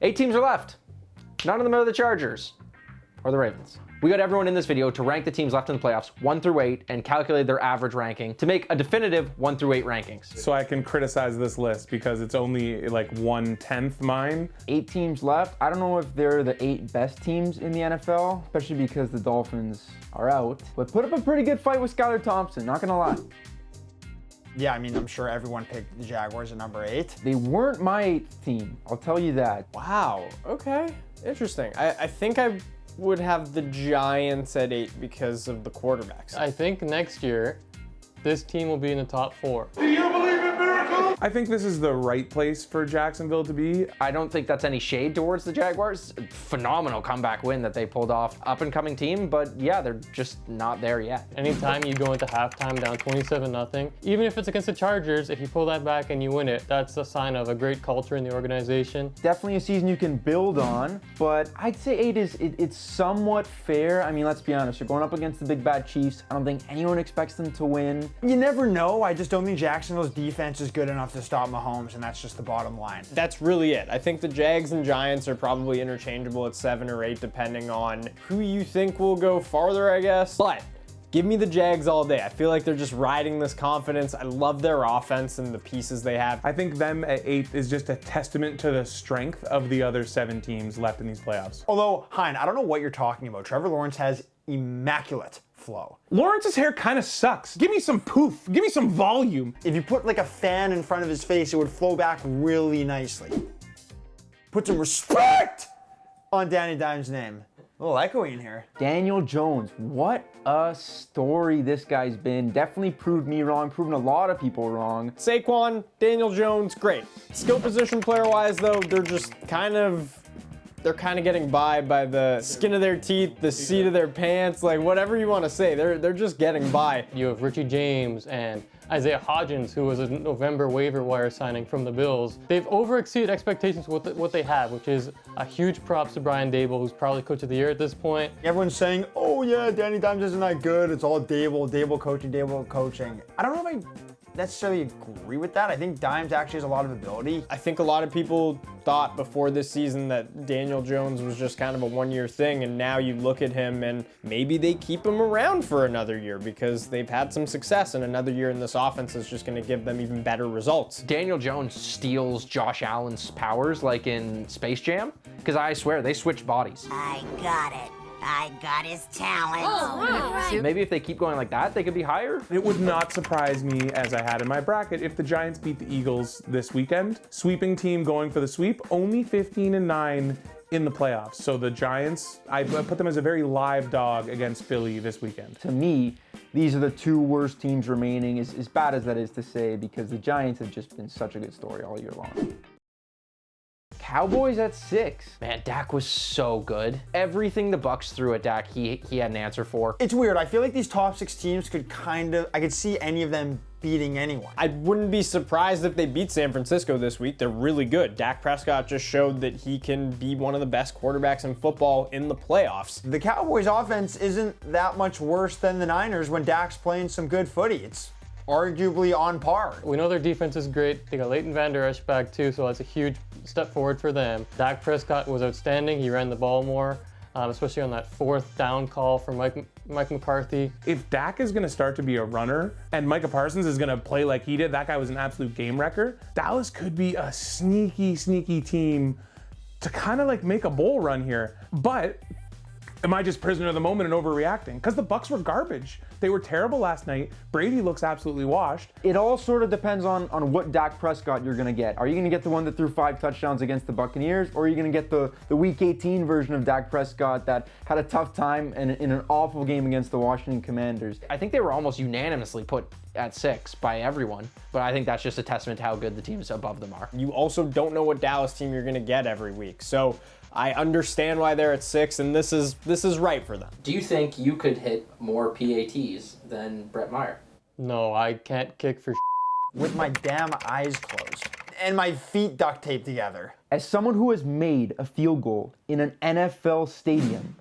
8 teams are left. None of them are the Chargers or the Ravens. We got everyone in this video to rank the teams left in the playoffs 1 through 8 and calculate their average ranking to make a definitive 1 through 8 rankings. So I can criticize this list because it's only like 1/10 mine. 8 teams left. I don't know if they're the 8 best teams in the NFL, especially because the Dolphins are out. But put up a pretty good fight with Skylar Thompson, not gonna lie. Yeah, I mean, I'm sure everyone picked the Jaguars at number 8. They weren't my 8th team, I'll tell you that. Wow, okay, interesting. I think I would have the Giants at 8 because of the quarterbacks. I think next year, this team will be in the top 4. Do you believe in miracles? I think this is the right place for Jacksonville to be. I don't think that's any shade towards the Jaguars. Phenomenal comeback win that they pulled off. Up and coming team, but yeah, they're just not there yet. Anytime you go into halftime down 27-0, even if it's against the Chargers, if you pull that back and you win it, that's a sign of a great culture in the organization. Definitely a season you can build on, but I'd say 8 it's somewhat fair. I mean, let's be honest, you're going up against the big bad Chiefs. I don't think anyone expects them to win. You never know. I just don't think Jacksonville's defense is good enough to stop Mahomes, and that's just the bottom line. That's really it. I think the Jags and Giants are probably interchangeable at 7 or 8, depending on who you think will go farther, I guess. But give me the Jags all day. I feel like they're just riding this confidence. I love their offense and the pieces they have. I think them at 8 is just a testament to the strength of the other 7 teams left in these playoffs. Although, Hein, I don't know what you're talking about. Trevor Lawrence has immaculate flow. Lawrence's hair kind of sucks. Give me some poof. Give me some volume. If you put like a fan in front of his face, it would flow back really nicely. Put some respect on Danny Dimes' name. A little echoey in here. Daniel Jones, what a story this guy's been. Definitely proved me wrong, proven a lot of people wrong. Saquon, Daniel Jones, great. Skill position player-wise, though, they're kind of getting by the skin of their teeth, the seat of their pants, like whatever you want to say. They're just getting by. You have Richie James and Isaiah Hodgins, who was a November waiver wire signing from the Bills. They've over-exceeded expectations with what they have, which is a huge props to Brian Dable, who's probably coach of the year at this point. Everyone's saying, oh yeah, Danny Dimes isn't that good. It's all Dable coaching. I don't know if I necessarily agree with that. I think Dimes actually has a lot of ability. I think a lot of people thought before this season that Daniel Jones was just kind of a one-year thing, and now you look at him and maybe they keep him around for another year because they've had some success, and another year in this offense is just going to give them even better results. Daniel Jones steals Josh Allen's powers like in Space Jam, because I swear they switched bodies. I got it. I got his talent. Maybe if they keep going like that, they could be higher. It would not surprise me, as I had in my bracket, if the Giants beat the Eagles this weekend. Sweeping team going for the sweep, only 15-9 in the playoffs. So the Giants, I put them as a very live dog against Philly this weekend. To me, these are the 2 worst teams remaining, as bad as that is to say, because the Giants have just been such a good story all year long. Cowboys at 6. Man, Dak was so good. Everything the Bucs threw at Dak, he had an answer for. It's weird. I feel like these top 6 teams I could see any of them beating anyone. I wouldn't be surprised if they beat San Francisco this week. They're really good. Dak Prescott just showed that he can be one of the best quarterbacks in football in the playoffs. The Cowboys offense isn't that much worse than the Niners when Dak's playing some good footy. It's arguably on par. We know their defense is great. They got Leighton Vander Esch back too, so that's a huge step forward for them. Dak Prescott was outstanding. He ran the ball more, especially on that 4th down call from Mike McCarthy. If Dak is going to start to be a runner and Micah Parsons is going to play like he did, that guy was an absolute game wrecker, Dallas could be a sneaky team to kind of like make a bowl run here. But am I just prisoner of the moment and overreacting? Because the Bucs were garbage. They were terrible last night. Brady looks absolutely washed. It all sort of depends on what Dak Prescott you're going to get. Are you going to get the one that threw 5 touchdowns against the Buccaneers, or are you going to get the Week 18 version of Dak Prescott that had a tough time in an awful game against the Washington Commanders? I think they were almost unanimously put at 6 by everyone, but I think that's just a testament to how good the teams above them are. You also don't know what Dallas team you're going to get every week, so I understand why they're at 6, and this is right for them. Do you think you could hit more PATs than Brett Meyer? No, I can't kick for With my damn eyes closed and my feet duct taped together. As someone who has made a field goal in an NFL stadium,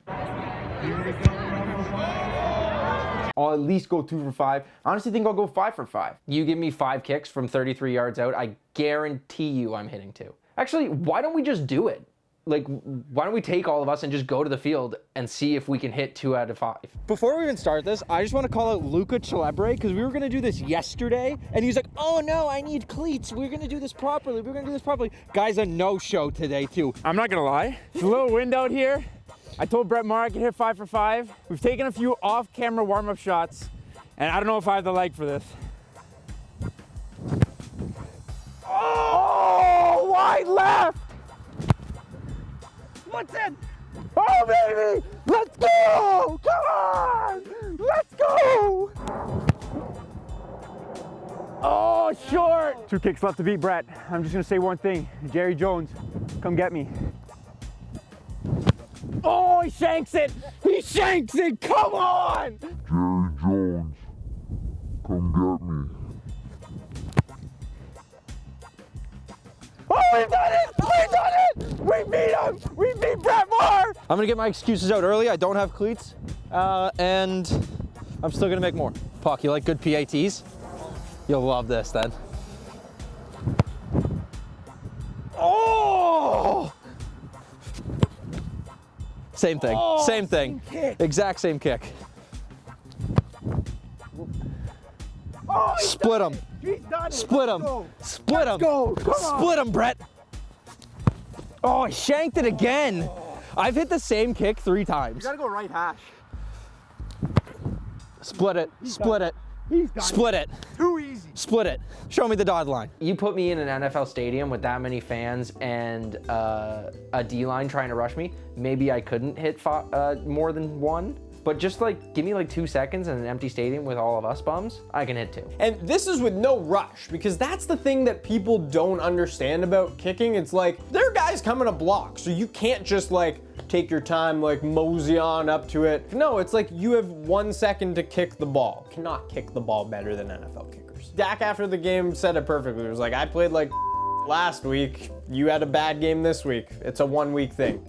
I'll at least go 2 for 5. I honestly think I'll go 5 for 5. You give me 5 kicks from 33 yards out, I guarantee you I'm hitting 2. Actually, why don't we just do it? Like, why don't we take all of us and just go to the field and see if we can hit 2 out of 5? Before we even start this, I just want to call out Luca Celebre because we were going to do this yesterday, and he's like, oh no, I need cleats. We're going to do this properly. Guy's a no-show today, too. I'm not gonna lie, it's a little wind out here. I told Brett Maher I could hit 5 for 5. We've taken a few off-camera warm-up shots, and I don't know if I have the leg for this. Oh, wide left! What's in? Oh, baby! Let's go! Come on! Let's go! Oh, short! 2 kicks left to beat, Brett. I'm just gonna say one thing. Jerry Jones, come get me. Oh, he shanks it! He shanks it! Come on! Jerry Jones, come get me. Oh, we've done it! We've done it! We beat him! We beat Brett Maher! I'm going to get my excuses out early. I don't have cleats, and I'm still going to make more. Puck, you like good PATs? You'll love this then. Oh! Same thing. Oh, same thing. Exact same kick. Oh, Split him. He's done it. Split him. Split him. go. Come on. Split him, Brett. Oh, I shanked it again. I've hit the same kick 3 times. You gotta go right hash. Split it. Split it. He's done Split it. Too easy. Split it. Show me the dotted line. You put me in an NFL stadium with that many fans and a D-line trying to rush me, maybe I couldn't hit more than 1. But just like, give me like 2 seconds in an empty stadium with all of us bums, I can hit 2. And this is with no rush, because that's the thing that people don't understand about kicking. It's like, there are guys coming to block, so you can't just like take your time, like mosey on up to it. No, it's like you have 1 second to kick the ball. You cannot kick the ball better than NFL kickers. Dak after the game said it perfectly. It was like, I played like last week, you had a bad game this week. It's a 1-week thing.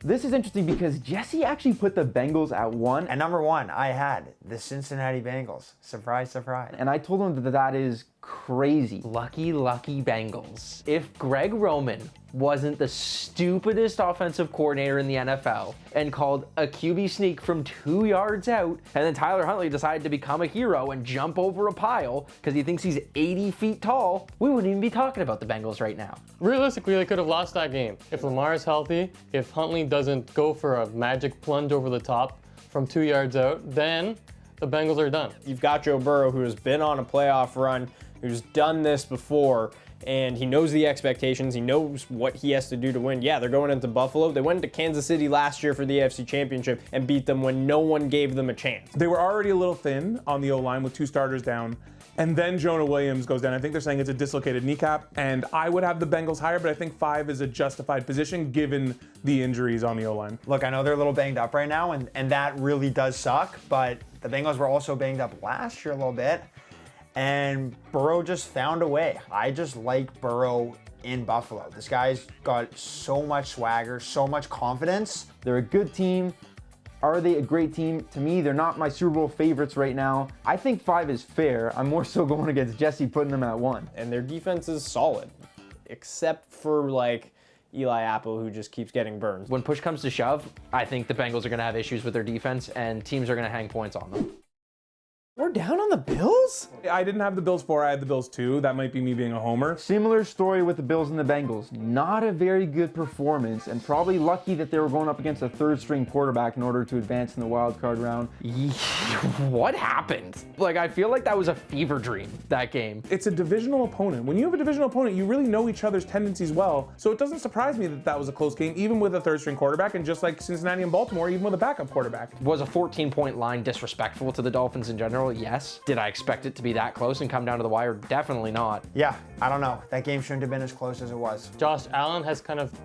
This is interesting because Jesse actually put the Bengals at 1. And number 1, I had the Cincinnati Bengals. Surprise, surprise. And I told him that that is crazy. Lucky, lucky Bengals. If Greg Roman wasn't the stupidest offensive coordinator in the NFL and called a QB sneak from 2 yards out, and then Tyler Huntley decided to become a hero and jump over a pile because he thinks he's 80 feet tall, we wouldn't even be talking about the Bengals right now. Realistically, they could have lost that game. If Lamar is healthy, if Huntley doesn't go for a magic plunge over the top from 2 yards out, then the Bengals are done. You've got Joe Burrow, who has been on a playoff run, who's done this before, and he knows the expectations. He knows what he has to do to win. Yeah, they're going into Buffalo. They went into Kansas City last year for the AFC Championship and beat them when no one gave them a chance. They were already a little thin on the O-line with 2 starters down. And then Jonah Williams goes down. I think they're saying it's a dislocated kneecap. And I would have the Bengals higher, but I think 5 is a justified position given the injuries on the O-line. Look, I know they're a little banged up right now, and that really does suck, but the Bengals were also banged up last year a little bit, and Burrow just found a way. I just like Burrow in Buffalo. This guy's got so much swagger, so much confidence. They're a good team. Are they a great team? To me, they're not my Super Bowl favorites right now. I think 5 is fair. I'm more so going against Jesse putting them at 1. And their defense is solid, except for like Eli Apple, who just keeps getting burned. When push comes to shove, I think the Bengals are going to have issues with their defense and teams are going to hang points on them. We're down on the Bills? I didn't have the Bills 4, I had the Bills 2. That might be me being a homer. Similar story with the Bills and the Bengals. Not a very good performance, and probably lucky that they were going up against a 3rd-string quarterback in order to advance in the wild card round. What happened? Like, I feel like that was a fever dream, that game. It's a divisional opponent. When you have a divisional opponent, you really know each other's tendencies well. So it doesn't surprise me that that was a close game, even with a 3rd-string quarterback, and just like Cincinnati and Baltimore, even with a backup quarterback. Was a 14-point line disrespectful to the Dolphins in general? Yes. Did I expect it to be that close and come down to the wire? Definitely not. Yeah, I don't know. That game shouldn't have been as close as it was. Josh Allen has kind of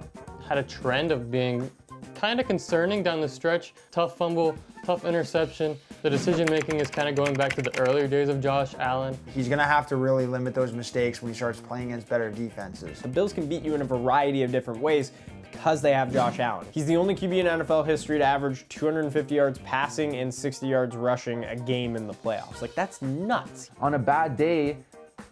had a trend of being kind of concerning down the stretch. Tough fumble, tough interception. The decision making is kind of going back to the earlier days of Josh Allen. He's going to have to really limit those mistakes when he starts playing against better defenses. The Bills can beat you in a variety of different ways because they have Josh Allen. He's the only QB in NFL history to average 250 yards passing and 60 yards rushing a game in the playoffs. Like, that's nuts. On a bad day,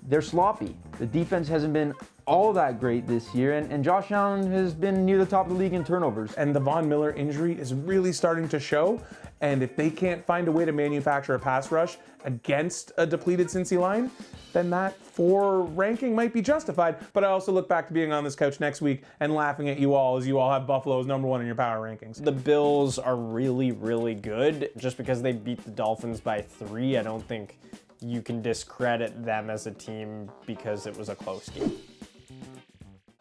they're sloppy. The defense hasn't been all that great this year, and Josh Allen has been near the top of the league in turnovers. And the Von Miller injury is really starting to show. And if they can't find a way to manufacture a pass rush against a depleted Cincy line, then that 4 ranking might be justified. But I also look back to being on this couch next week and laughing at you all as you all have Buffalo as number 1 in your power rankings. The Bills are really, really good. Just because they beat the Dolphins by 3, I don't think you can discredit them as a team because it was a close game.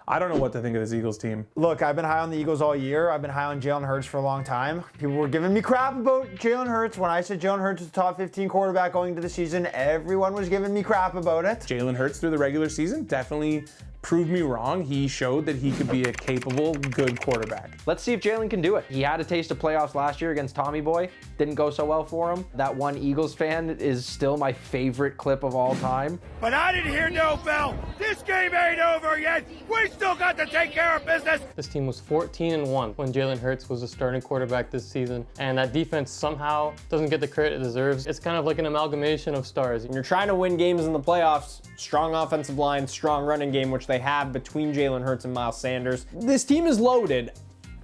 I don't know what to think of this Eagles team. Look, I've been high on the Eagles all year. I've been high on Jalen Hurts for a long time. People were giving me crap about Jalen Hurts. When I said Jalen Hurts was the top 15 quarterback going into the season, everyone was giving me crap about it. Jalen Hurts through the regular season definitely proved me wrong. He showed that he could be a capable, good quarterback. Let's see if Jalen can do it. He had a taste of playoffs last year against Tommy Boy. Didn't go so well for him. That one Eagles fan is still my favorite clip of all time. But I didn't hear no bell. This game ain't over yet. We still got to take care of business. This team was 14-1 when Jalen Hurts was the starting quarterback this season, and that defense somehow doesn't get the credit it deserves. It's kind of like an amalgamation of stars. When you're trying to win games in the playoffs, strong offensive line, strong running game, which they have between Jalen Hurts and Miles Sanders. This team is loaded.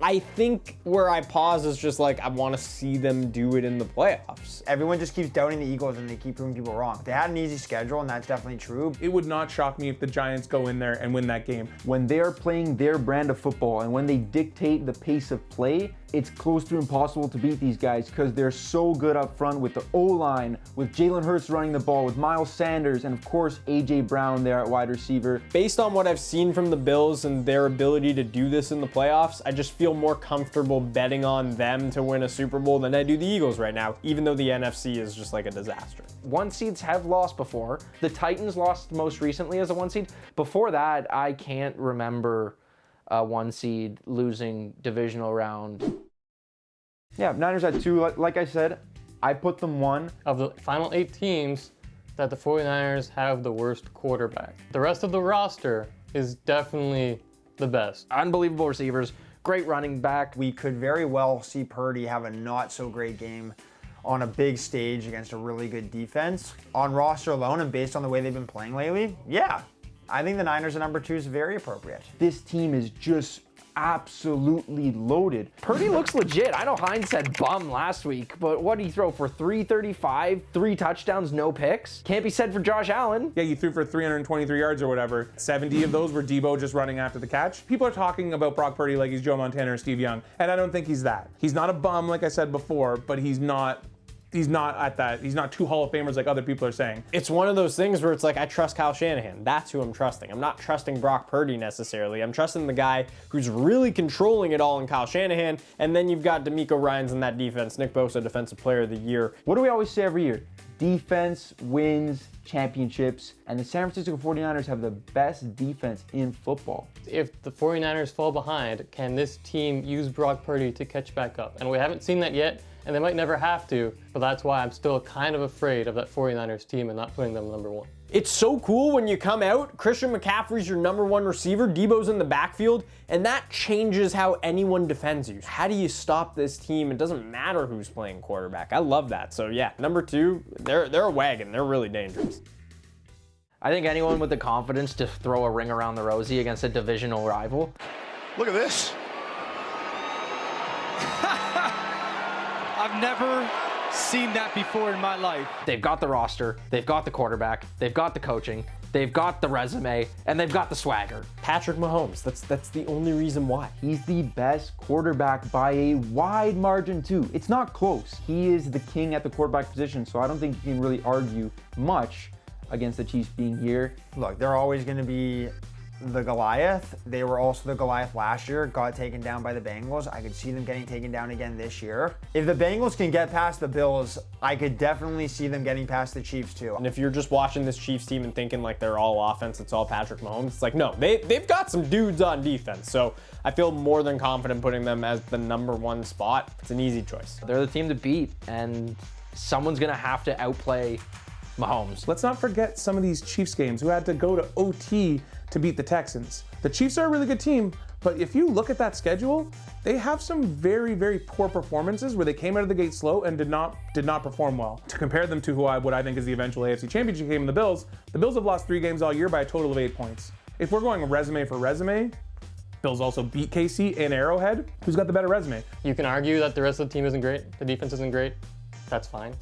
I think where I pause is just like, I want to see them do it in the playoffs. Everyone just keeps doubting the Eagles and they keep proving people wrong. They had an easy schedule, and that's definitely true. It would not shock me if the Giants go in there and win that game. When they are playing their brand of football and when they dictate the pace of play, it's close to impossible to beat these guys because they're so good up front with the O-line, with Jalen Hurts running the ball, with Miles Sanders, and of course A.J. Brown there at wide receiver. Based on what I've seen from the Bills and their ability to do this in the playoffs, I just feel more comfortable betting on them to win a Super Bowl than I do the Eagles right now, even though the NFC is just like a disaster. 1 seeds have lost before. The Titans lost most recently as a 1 seed. Before that, I can't remember a 1 seed losing divisional round. Yeah, Niners at 2. Like I said, I put them 1. Of the final 8 teams, that the 49ers have the worst quarterback. The rest of the roster is definitely the best. Unbelievable receivers, great running back. We could very well see Purdy have a not so great game on a big stage against a really good defense. On roster alone and based on the way they've been playing lately, yeah, I think the Niners at number 2 is very appropriate. This team is just absolutely loaded. Purdy looks legit. I know Hines said bum last week, but what did he throw for 335, 3 touchdowns, no picks? Can't be said for Josh Allen. Yeah, you threw for 323 yards or whatever. 70 of those were Debo just running after the catch. People are talking about Brock Purdy like he's Joe Montana or Steve Young, and I don't think he's that. He's not a bum, like I said before, but he's not at that. He's not 2 Hall of Famers like other people are saying. It's one of those things where it's like, I trust Kyle Shanahan. That's who I'm trusting. I'm not trusting Brock Purdy necessarily. I'm trusting the guy who's really controlling it all in Kyle Shanahan. And then you've got D'Amico Ryans in that defense. Nick Bosa, Defensive Player of the Year. What do we always say every year? Defense wins championships, and the San Francisco 49ers have the best defense in football. If the 49ers fall behind, can this team use Brock Purdy to catch back up? And we haven't seen that yet, and they might never have to, but that's why I'm still kind of afraid of that 49ers team and not putting them number 1. It's so cool when you come out, Christian McCaffrey's your number 1 receiver, Debo's in the backfield, and that changes how anyone defends you. How do you stop this team? It doesn't matter who's playing quarterback. I love that. So yeah, number 2, they're a wagon. They're really dangerous. I think anyone with the confidence to throw a ring around the rosy against a divisional rival. Look at this. I've never seen that before in my life. They've got the roster, they've got the quarterback, they've got the coaching, they've got the resume, and they've got the swagger. Patrick Mahomes, that's the only reason why. He's the best quarterback by a wide margin too. It's not close. He is the king at the quarterback position, so I don't think you can really argue much against the Chiefs being here. Look, they're always going to be the Goliath. They were also the Goliath last year, got taken down by the Bengals. I could see them getting taken down again this year. If the Bengals can get past the Bills, I could definitely see them getting past the Chiefs too. And if you're just watching this Chiefs team and thinking like they're all offense, it's all Patrick Mahomes, it's like, no, they've got some dudes on defense. So I feel more than confident putting them as the number 1 spot. It's an easy choice. They're the team to beat, and someone's gonna have to outplay Mahomes. Let's not forget some of these Chiefs games who had to go to OT to beat the Texans. The Chiefs are a really good team, But if you look at that schedule, they have some very, very poor performances where they came out of the gate slow and did not perform well. To compare them to what I think is the eventual AFC Championship game, the Bills have lost 3 games all year by a total of 8 points. If we're going resume for resume, Bills also beat KC in Arrowhead. Who's got the better resume? You can argue that the rest of the team isn't great, the defense isn't great. That's fine.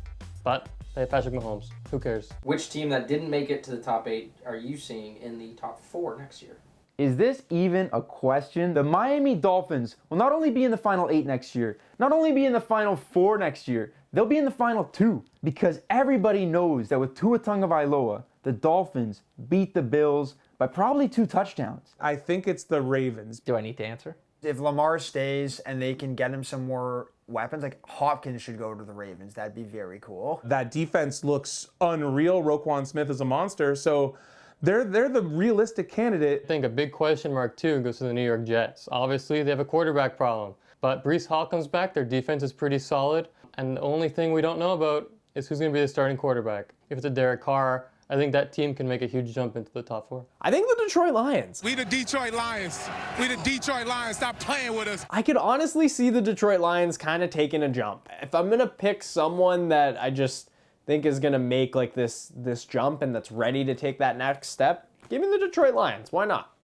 But they have Patrick Mahomes. Who cares? Which team that didn't make it to the top 8 are you seeing in the top 4 next year? Is this even a question? The Miami Dolphins will not only be in the final 8 next year, not only be in the final 4 next year, they'll be in the final 2 because everybody knows that with Tua Tagovailoa, the Dolphins beat the Bills by probably 2 touchdowns. I think it's the Ravens. Do I need to answer? If Lamar stays and they can get him some more weapons, like Hopkins should go to the Ravens. That'd be very cool. That defense looks unreal. Roquan Smith is a monster, so they're the realistic candidate. I think a big question mark too goes to the New York Jets. Obviously, they have a quarterback problem, but Breece Hall comes back. Their defense is pretty solid, and the only thing we don't know about is who's going to be the starting quarterback. If it's a Derek Carr, I think that team can make a huge jump into the top 4. I think the Detroit Lions. We the Detroit Lions. We the Detroit Lions. Stop playing with us. I could honestly see the Detroit Lions kind of taking a jump. If I'm going to pick someone that I just think is going to make like this jump and that's ready to take that next step, give me the Detroit Lions. Why not?